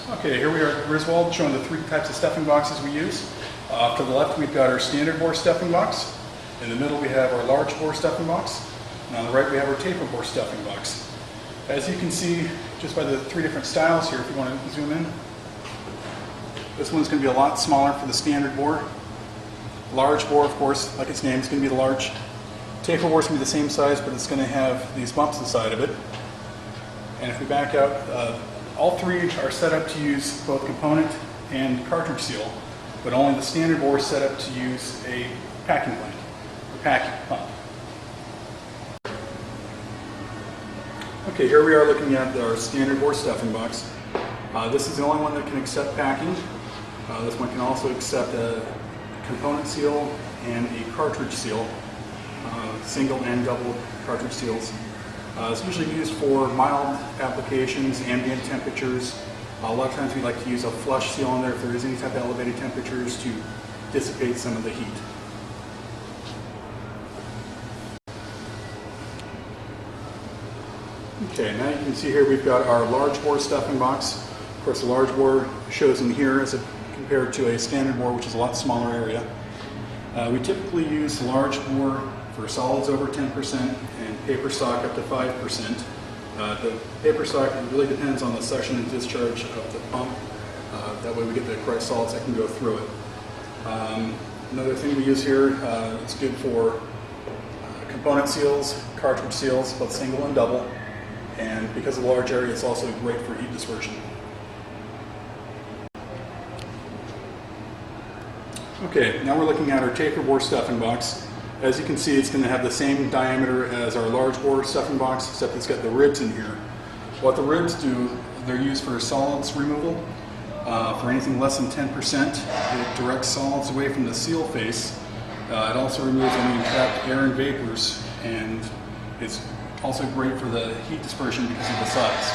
Okay, here we are at Griswold showing the three types of stuffing boxes we use. To the left we've got our standard bore stuffing box. In the middle we have our large bore stuffing box. And on the right we have our taper bore stuffing box. As you can see just by the three different styles here, if you want to zoom in, this one's going to be a lot smaller for the standard bore. Large bore, of course, like its name, is going to be the large. Taper bore is going to be the same size, but it's going to have these bumps inside of it. And if we back out, all three are set up to use both component and cartridge seal, but only the standard bore is set up to use a packing blank, or packing pump. Okay, here we are looking at our standard bore stuffing box. This is the only one that can accept packing. This one can also accept a component seal and a cartridge seal, single and double cartridge seals. It's usually used for mild applications, ambient temperatures. A lot of times we like to use a flush seal on there if there is any type of elevated temperatures to dissipate some of the heat. Okay, now you can see here we've got our large bore stuffing box. Of course, the large bore shows in here as compared to a standard bore, which is a lot smaller area. We typically use large bore for solids over 10% and paper stock up to 5%. The paper stock really depends on the suction and discharge of the pump. That way we get the correct solids that can go through it. Another thing we use here, it's good for component seals, cartridge seals, both single and double. And because of the large area, it's also great for heat dispersion. Okay, now we're looking at our taper bore stuffing box. As you can see, it's going to have the same diameter as our large bore stuffing box, except it's got the ribs in here. What the ribs do, they're used for solids removal. For anything less than 10%, it directs solids away from the seal face. It also removes any trapped air and vapors, and it's also great for the heat dispersion because of the size.